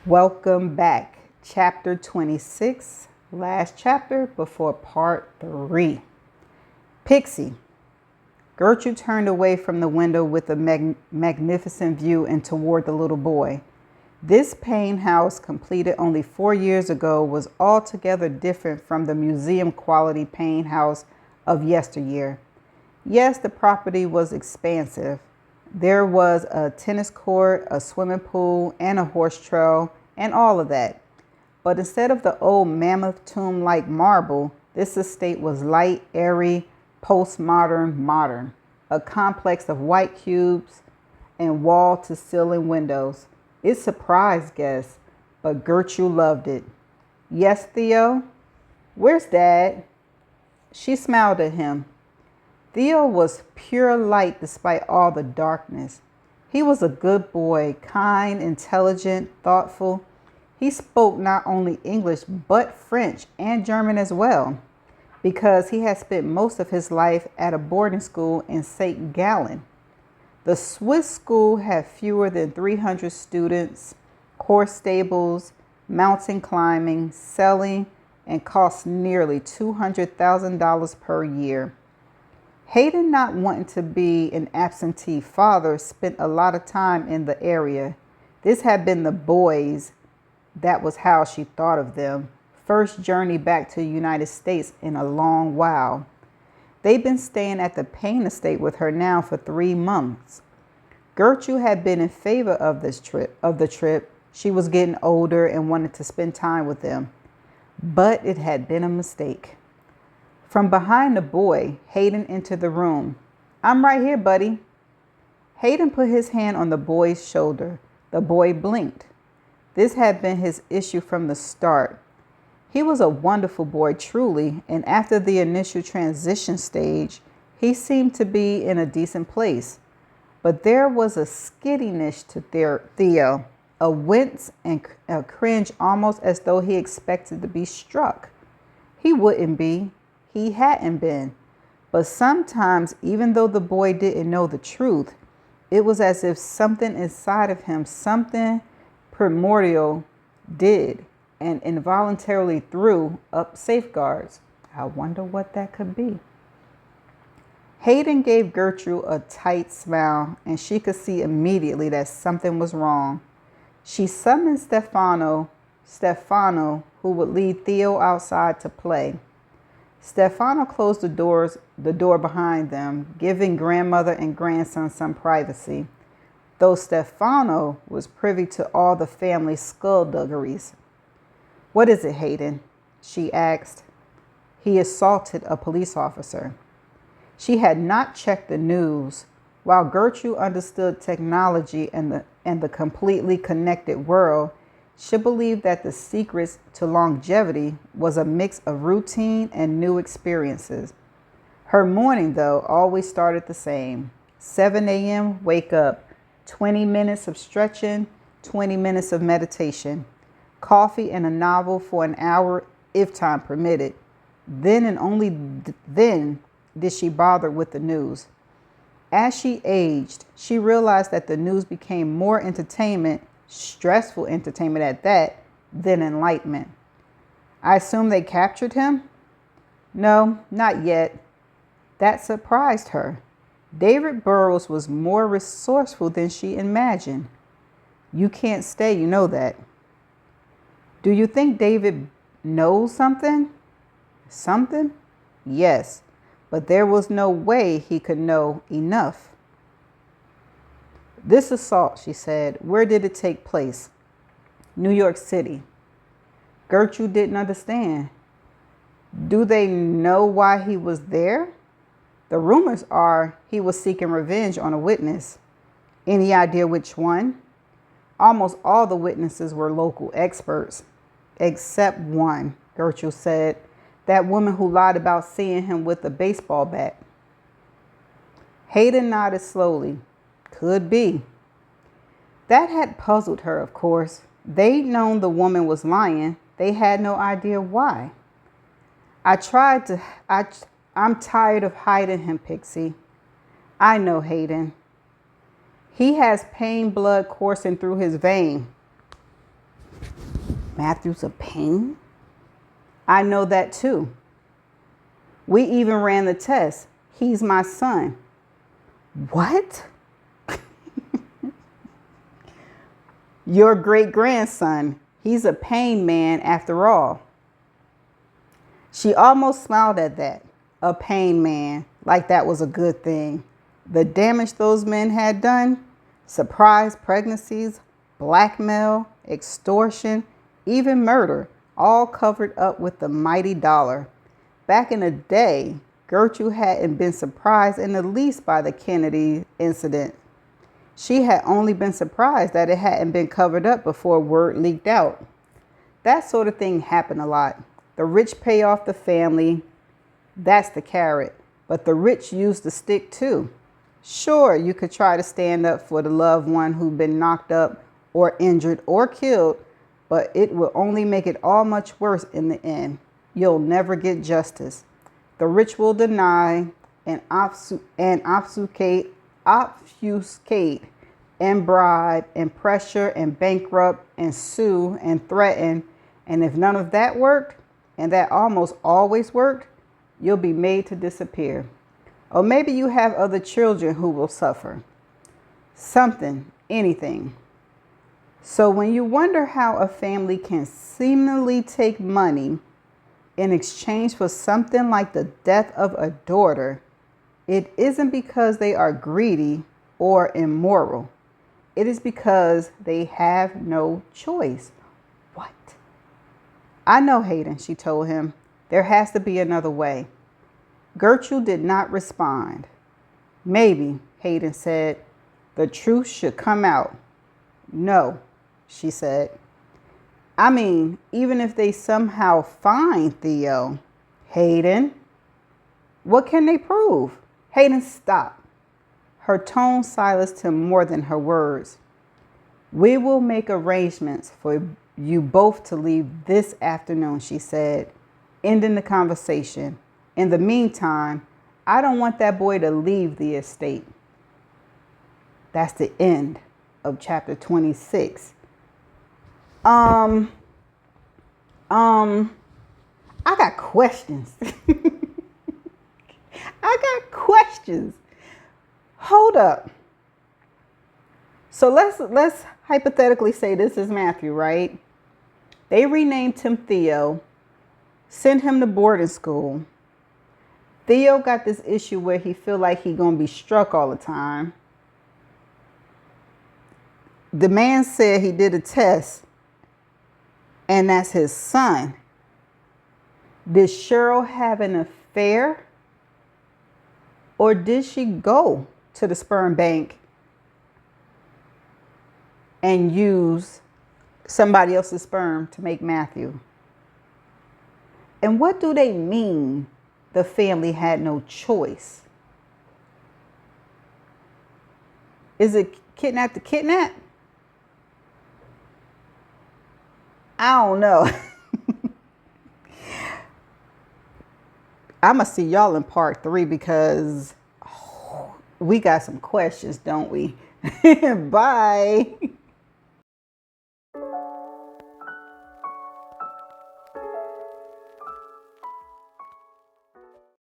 Welcome back. Chapter 26, last chapter before part 3. Pixie. Gertrude turned away from the window with a magnificent view and toward the little boy. This Payne house, completed only 4 years ago, was altogether different from the museum quality Payne house of yesteryear. Yes, the property was expansive. There was a tennis court, a swimming pool, and a horse trail, and all of that. But instead of the old mammoth tomb-like marble, this estate was light, airy, postmodern, modern. A complex of white cubes and wall-to-ceiling windows. It surprised guests, but Gertrude loved it. Yes, Theo? Where's Dad? She smiled at him. Theo was pure light despite all the darkness. He was a good boy, kind, intelligent, thoughtful. He spoke not only English but French and German as well, because he had spent most of his life at a boarding school in St. Gallen. The Swiss school had fewer than 300 students, horse stables, mountain climbing, selling, and cost nearly $200,000 per year. Hayden, not wanting to be an absentee father, spent a lot of time in the area. This had been the boys, that was how she thought of them, first journey back to the United States in a long while. They'd been staying at the Payne estate with her now for 3 months. Gertrude had been in favor of the trip. She was getting older and wanted to spend time with them. But it had been a mistake. From behind the boy, Hayden entered the room. "I'm right here, buddy." Hayden put his hand on the boy's shoulder. The boy blinked. This had been his issue from the start. He was a wonderful boy, truly, and after the initial transition stage, he seemed to be in a decent place. But there was a skiddiness to Theo, a wince and a cringe, almost as though he expected to be struck. He wouldn't be. He hadn't been. But sometimes, even though the boy didn't know the truth, it was as if something inside of him, something primordial, did and involuntarily threw up safeguards. I wonder what that could be. Hayden gave Gertrude a tight smile, and she could see immediately that something was wrong. She summoned Stefano, who would lead Theo outside to play. Stefano closed the door behind them, giving grandmother and grandson some privacy, though Stefano was privy to all the family skullduggeries. "What is it, Hayden?" she asked. "He assaulted a police officer." She had not checked the news. While Gertrude understood technology and the completely connected world, she believed that the secrets to longevity was a mix of routine and new experiences. Her morning, though, always started the same. 7 a.m., wake up. 20 minutes of stretching, 20 minutes of meditation. Coffee and a novel for an hour, if time permitted. Then and only then did she bother with the news. As she aged, she realized that the news became more entertainment, stressful entertainment at that, than enlightenment. "I assume they captured him?" "No, not yet." That surprised her. David Burrows was more resourceful than she imagined. "You can't stay, you know that." "Do you think David knows something?" "Something?" "Yes, but there was no way he could know enough." "This assault," she said, "where did it take place?" "New York City." Gertrude didn't understand. "Do they know why he was there?" "The rumors are he was seeking revenge on a witness." "Any idea which one?" "Almost all the witnesses were local experts." "Except one," Gertrude said. "That woman who lied about seeing him with a baseball bat." Hayden nodded slowly. "Could be." That had puzzled her, of course. They'd known the woman was lying. They had no idea why. I'm tired of hiding him, Pixie." "I know, Hayden." "He has Payne blood coursing through his vein." Matthew's a pain? I know that too. We even ran the test. He's my son. What? Your great grandson. He's a pain man after all. She almost smiled at that. A pain man, like that was a good thing. The damage those men had done, surprise pregnancies, blackmail, extortion, even murder, all covered up with the mighty dollar. Back in the day, Gertrude hadn't been surprised in the least by the Kennedy incident. She had only been surprised that it hadn't been covered up before word leaked out. That sort of thing happened a lot. The rich pay off the family. That's the carrot. But the rich use the stick too. Sure, you could try to stand up for the loved one who'd been knocked up or injured or killed, but it will only make it all much worse in the end. You'll never get justice. The rich will deny and obfuscate and bribe and pressure and bankrupt and sue and threaten. And if none of that worked, and that almost always worked, you'll be made to disappear. Or maybe you have other children who will suffer. Something, anything. So when you wonder how a family can seemingly take money in exchange for something like the death of a daughter, it isn't because they are greedy or immoral. It is because they have no choice. What? I know, Hayden, she told him. There has to be another way. Gertrude did not respond. Maybe, Hayden said, the truth should come out. No, she said. I mean, even if they somehow find Theo. Hayden, what can they prove? Hayden, stop. Her tone silenced him more than her words. We will make arrangements for you both to leave this afternoon, she said, ending the conversation. In the meantime, I don't want that boy to leave the estate. That's the end of chapter 26. I got questions. I got questions. Hold up. So let's hypothetically say this is Matthew, right? They renamed him Theo, sent him to boarding school. Theo got this issue where he feel like he gonna be struck all the time. The man said he did a test, and that's his son. Did Cheryl have an affair? Or did she go to the sperm bank and use somebody else's sperm to make Matthew? And what do they mean the family had no choice? Is it kidnap to kidnap? I don't know. I'm going to see y'all in part 3 because we got some questions, don't we? Bye.